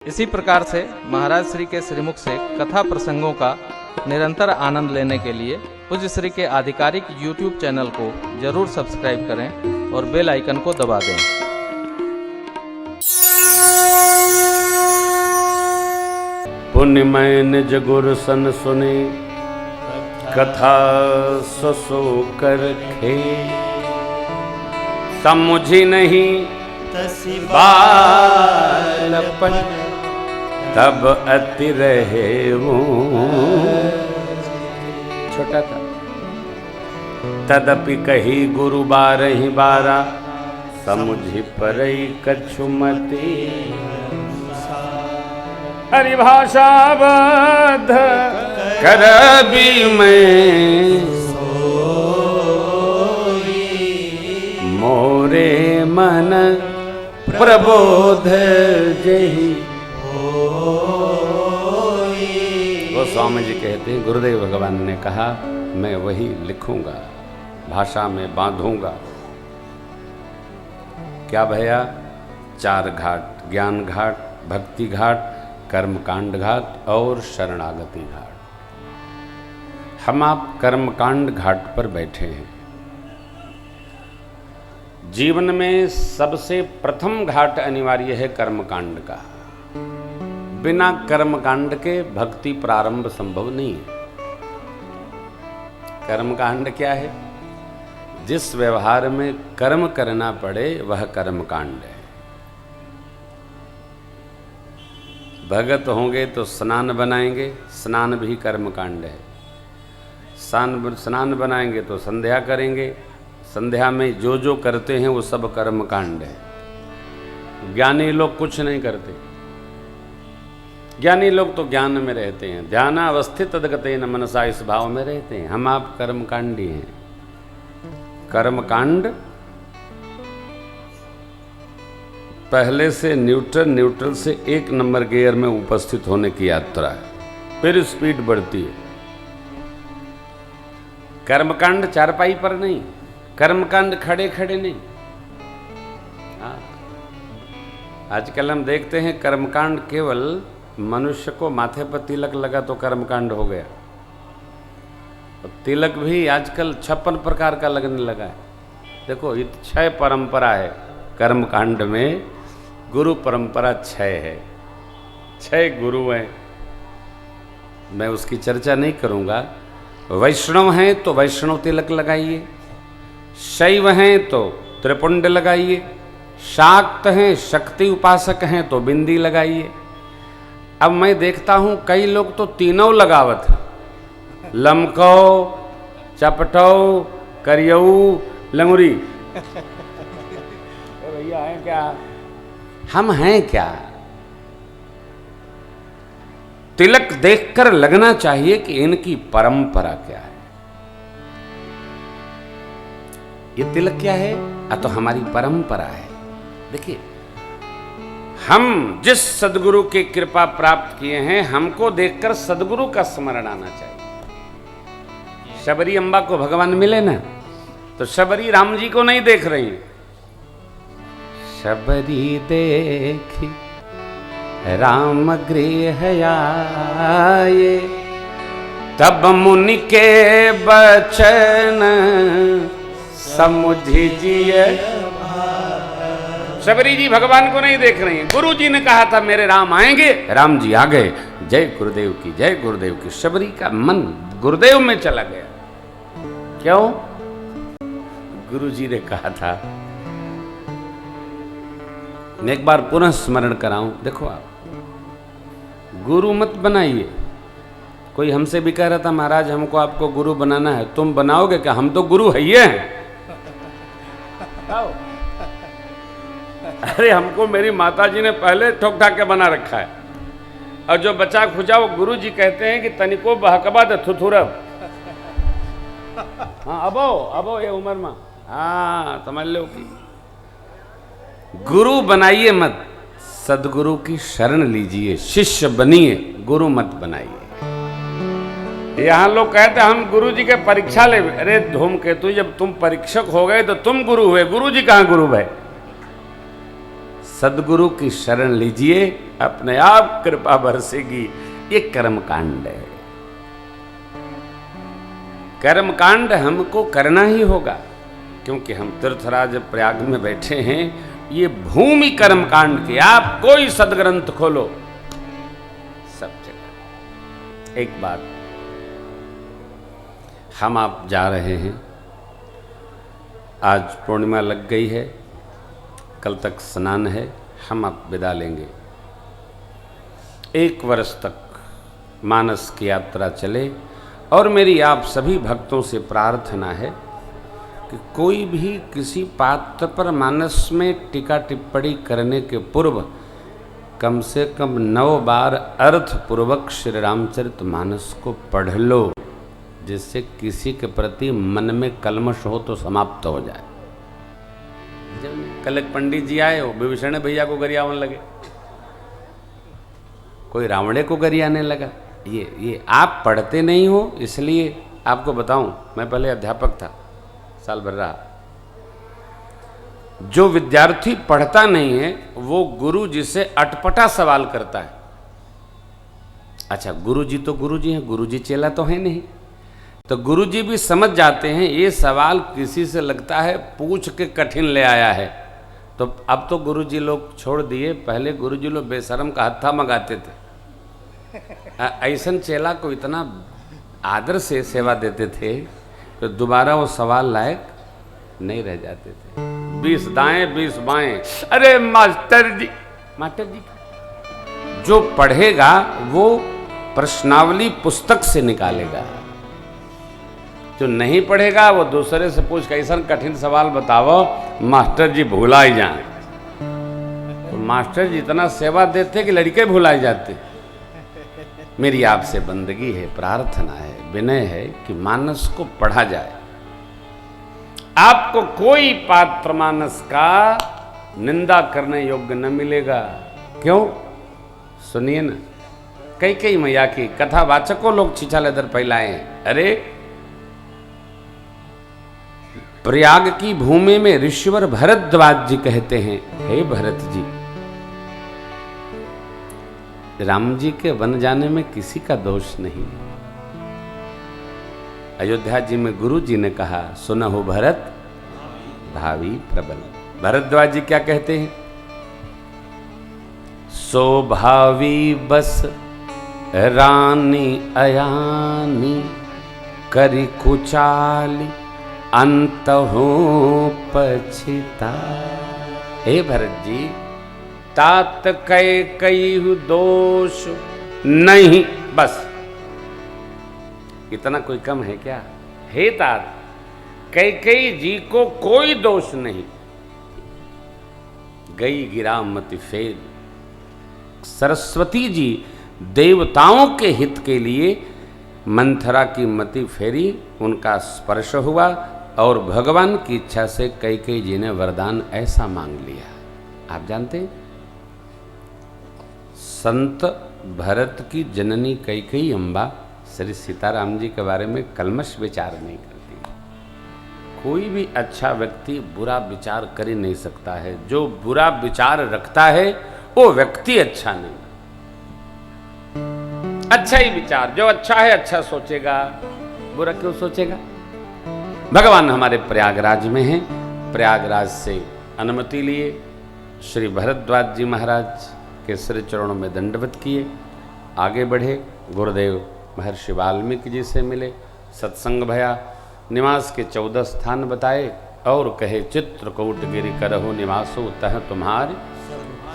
इसी प्रकार से महाराज श्री के श्रीमुख से कथा प्रसंगों का निरंतर आनंद लेने के लिए पूज्य श्री के आधिकारिक YouTube चैनल को जरूर सब्सक्राइब करें और बेल आइकन को दबा दें। पुण्यमय निज गुर सन सुने कथा सो कर खे समुझी नहीं बालपन तब अति रहे वो छोटा था। तदपि कही गुरु बारहि बारा समुझी परई कछुमती हरिभाषा बद्ध करबी में मोरे मन प्रबोध जही। वो स्वामी जी कहते हैं गुरुदेव भगवान ने कहा मैं वही लिखूंगा, भाषा में बांधूंगा। क्या भैया? 4 घाट, ज्ञान घाट, भक्ति घाट, कर्मकांड घाट और शरणागति घाट। हम आप कर्मकांड घाट पर बैठे हैं। जीवन में सबसे प्रथम घाट अनिवार्य है कर्मकांड का। बिना कर्मकांड के भक्ति प्रारंभ संभव नहीं है। कर्मकांड क्या है? जिस व्यवहार में कर्म करना पड़े वह कर्मकांड है। भगत होंगे तो स्नान बनाएंगे, स्नान भी कर्मकांड है। स्नान बनाएंगे तो संध्या करेंगे, संध्या में जो जो करते हैं वो सब कर्मकांड है। ज्ञानी लोग कुछ नहीं करते। ज्ञानी लोग तो ज्ञान में रहते हैं, ध्यानावस्थित तद्गतेन मनसा, इस भाव में रहते हैं। हम आप कर्मकांडी हैं। कर्मकांड पहले से न्यूट्रल, न्यूट्रल से 1 नंबर गियर में उपस्थित होने की यात्रा है, फिर स्पीड बढ़ती है। कर्मकांड चारपाई पर नहीं, कर्मकांड खड़े खड़े नहीं। आजकल हम देखते हैं कर्मकांड केवल मनुष्य को माथे पर तिलक लगा तो कर्मकांड हो गया। और तिलक भी आजकल 56 प्रकार का लगने लगा है। देखो, ये 6 परंपरा है कर्मकांड में। गुरु परंपरा 6 है, 6 गुरु हैं। मैं उसकी चर्चा नहीं करूंगा। वैष्णव हैं तो वैष्णव तिलक लगाइए, शैव हैं तो त्रिपुंड लगाइए, शाक्त हैं, शक्ति उपासक हैं तो बिंदी लगाइए। अब मैं देखता हूं कई लोग तो तीनों लगावत हैं, लमको, चपटो, करियऊ, लंगुरी। भैया हैं क्या? हम हैं क्या? तिलक देखकर लगना चाहिए कि इनकी परंपरा क्या है। ये तिलक क्या है? तो हमारी परंपरा है। देखिए, हम जिस सदगुरु की कृपा प्राप्त किए हैं, हमको देखकर सदगुरु का स्मरण आना चाहिए। शबरी अम्बा को भगवान मिले ना, तो शबरी राम जी को नहीं देख रही। शबरी देखी राम गृह आए, तब मुनि के बचन समुझिए। शबरी जी भगवान को नहीं देख रही हैं। गुरु जी ने कहा था मेरे राम आएंगे, राम जी आ गए। जय गुरुदेव की, जय गुरुदेव की। शबरी का मन गुरुदेव में चला गया। क्यों? गुरु जी ने कहा था। मैं एक बार पुनः स्मरण कराऊं। देखो, आप गुरु मत बनाइए। कोई हमसे भी कह रहा था महाराज हमको आपको गुरु बनाना है। तुम बनाओगे क्या? हम तो गुरु है ही हैं। अरे हमको मेरी माताजी ने पहले ठोक ठाक के बना रखा है, और जो बचा खुचा वो गुरु जी कहते हैं कि तनिको बहकबा द थुथुरब। हाँ, अबो ये उम्र में, हाँ समझ लो कि गुरु बनाइए मत, सदगुरु की शरण लीजिए, शिष्य बनिए, गुरु मत बनाइए। यहाँ लोग कहते हम गुरु जी के परीक्षा ले। अरे धूमकेतु, जब तुम परीक्षक हो गए तो तुम गुरु हुए, गुरु जी कहाँ गुरु भाई? सदगुरु की शरण लीजिए, अपने आप कृपा बरसेगी। ये कर्मकांड है। कर्मकांड हमको करना ही होगा, क्योंकि हम तीर्थराज प्रयाग में बैठे हैं। ये भूमि कर्मकांड की। आप कोई सदग्रंथ खोलो, सब जगह एक बात, हम आप जा रहे हैं। आज पूर्णिमा लग गई है, कल तक स्नान है, हम आप विदा लेंगे। 1 वर्ष तक मानस की यात्रा चले। और मेरी आप सभी भक्तों से प्रार्थना है कि कोई भी किसी पात्र पर मानस में टीका टिप्पणी करने के पूर्व कम से कम 9 बार अर्थपूर्वक श्री रामचरित मानस को पढ़ लो, जिससे किसी के प्रति मन में कलमश हो तो समाप्त हो जाए। जब कल एक पंडित जी आए, वो विभीषण भैया को गरियावन लगे, कोई रावणे को गरियाने लगा। ये आप पढ़ते नहीं हो, इसलिए आपको बताऊं, मैं पहले अध्यापक था, साल भर रहा। जो विद्यार्थी पढ़ता नहीं है वो गुरु जी से अटपटा सवाल करता है। अच्छा, गुरु जी तो गुरु जी हैं, गुरु जी चेला तो है नहीं। तो गुरु जी भी समझ जाते हैं ये सवाल किसी से लगता है पूछ के कठिन ले आया है। तो अब तो गुरु जी लोग छोड़ दिए, पहले गुरु जी लोग बेशरम का हत्था मंगाते थे। ऐसन चेला को इतना आदर से सेवा देते थे तो दोबारा वो सवाल लायक नहीं रह जाते थे। 20 दाएं 20 बाएं, अरे मास्टर जी जो पढ़ेगा वो प्रश्नावली पुस्तक से निकालेगा, जो नहीं पढ़ेगा वो दूसरे से पूछ कैसा कठिन सवाल बताओ, मास्टर जी भुला जाए। तो मास्टर जी इतना सेवा देते कि लड़के भुलाए जाते। मेरी आपसे बंदगी है, प्रार्थना है, विनय है कि मानस को पढ़ा जाए। आपको कोई पात्र मानस का निंदा करने योग्य न मिलेगा। क्यों? सुनिए ना, कई मैया की कथावाचकों लोग छिछालेदर फैलाए हैं। अरे प्रयाग की भूमि में ऋषिवर भरद्वाज जी कहते हैं, हे भरत जी, राम जी के वन जाने में किसी का दोष नहीं। अयोध्या जी में गुरु जी ने कहा, सुनहु भरत भावी प्रबल। भरद्वाज जी क्या कहते हैं? सो भावी बस रानी अयानी करी कुचाली अंत हो पछिता। हे भरत जी, तात कई दोष नहीं, बस इतना कोई कम है क्या? हे तात, कई जी को कोई दोष नहीं, गई गिरा मति फेर। सरस्वती जी देवताओं के हित के लिए मंथरा की मति फेरी, उनका स्पर्श हुआ और भगवान की इच्छा से कई जी ने वरदान ऐसा मांग लिया। आप जानते हैं, संत भरत की जननी कैकेयी अम्बा श्री सीताराम जी के बारे में कलमश विचार नहीं करती। कोई भी अच्छा व्यक्ति बुरा विचार कर ही नहीं सकता है। जो बुरा विचार रखता है वो व्यक्ति अच्छा नहीं। अच्छा ही विचार, जो अच्छा है अच्छा सोचेगा, बुरा क्यों सोचेगा? भगवान हमारे प्रयागराज में हैं। प्रयागराज से अनुमति लिए श्री भरद्वाज जी महाराज के श्री चरणों में दंडवत किए, आगे बढ़े, गुरुदेव महर्षि वाल्मीकि जी से मिले, सत्संग भया, निवास के 14 स्थान बताए और कहे, चित्रकूट गिरि करहु निवासो तह तुम्हारे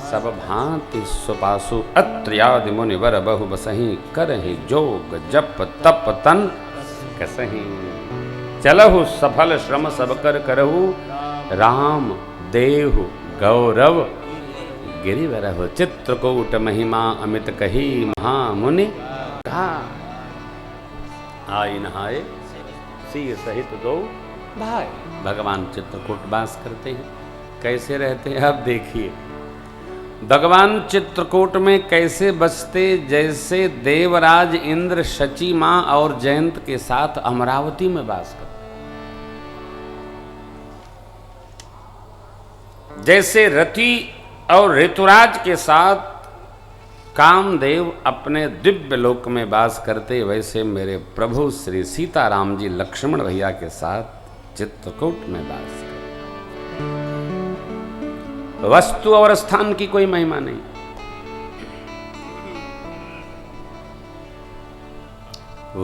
सब भांति सुपासु अत्र्यादि मुनिवर बहु बसही करहि जोग जप तप तन कसही। चलहु सफल श्रम सब कर करहु राम देहु गौरव गिरिवरहु। चित्रकूट महिमा अमित कही महामुनि कहा। आई नहाए सिंह सहित दो भाई। भगवान चित्रकूट वास करते हैं। कैसे रहते हैं अब देखिए। भगवान चित्रकूट में कैसे बसते, जैसे देवराज इंद्र शची मां और जयंत के साथ अमरावती में वास करते, जैसे रति और ऋतुराज के साथ कामदेव अपने दिव्य लोक में वास करते, वैसे मेरे प्रभु श्री सीताराम जी लक्ष्मण भैया के साथ चित्रकूट में वास करते। वस्तु और स्थान की कोई महिमा नहीं,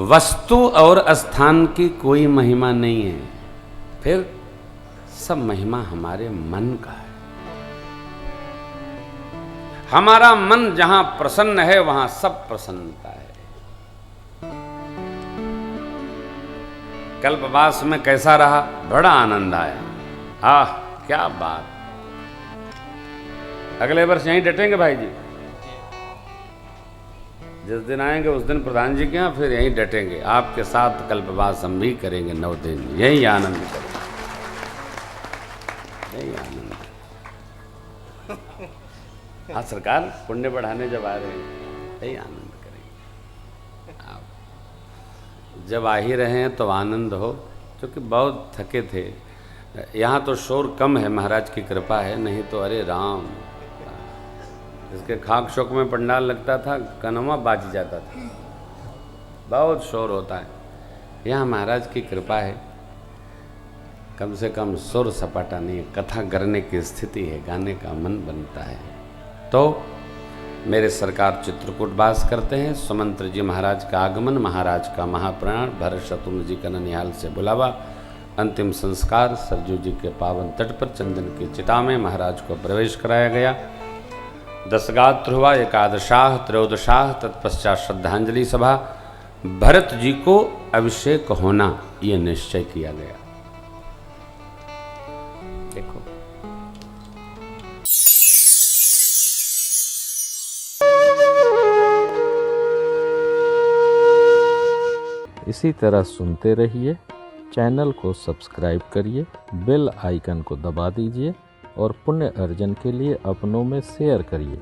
वस्तु और स्थान की कोई महिमा नहीं है, फिर सब महिमा हमारे मन का है। हमारा मन जहां प्रसन्न है वहां सब प्रसन्नता है। कल्पवास में कैसा रहा? बड़ा आनंद आया। आह क्या बात! अगले वर्ष यहीं डटेंगे भाई जी। जिस दिन आएंगे उस दिन प्रधान जी के यहाँ, फिर यहीं डटेंगे। आपके साथ कल्पवास हम भी करेंगे 9 दिन, यही आनंद करेंगे, यही आनंद। हाँ सरकार, पुण्य बढ़ाने जब आ रहे हैं यही आनंद करेंगे। आप जब आ ही रहे हैं तो आनंद हो, क्योंकि बहुत थके थे। यहाँ तो शोर कम है, महाराज की कृपा है, नहीं तो अरे राम, इसके खाक शौक में पंडाल लगता था, कनवा बाज जाता था, बहुत शोर होता है। यहाँ महाराज की कृपा है, कम से कम सुर सपाटा नहीं, कथा करने की स्थिति है, गाने का मन बनता है। तो मेरे सरकार चित्रकूट वास करते हैं। सुमंत्र जी महाराज का आगमन, महाराज का महाप्राण, भरत शत्रुघ्न जी का ननिहाल से बुलावा, अंतिम संस्कार सरजू जी के पावन तट पर चंदन की चिता में महाराज को प्रवेश कराया गया। 10 गात्र हुआ, एकादशाह, त्रयोदशाह, तत्पश्चात श्रद्धांजलि सभा। भरत जी को अभिषेक होना ये निश्चय किया गया। देखो इसी तरह सुनते रहिए, चैनल को सब्सक्राइब करिए, बेल आइकन को दबा दीजिए और पुण्य अर्जन के लिए अपनों में शेयर करिए।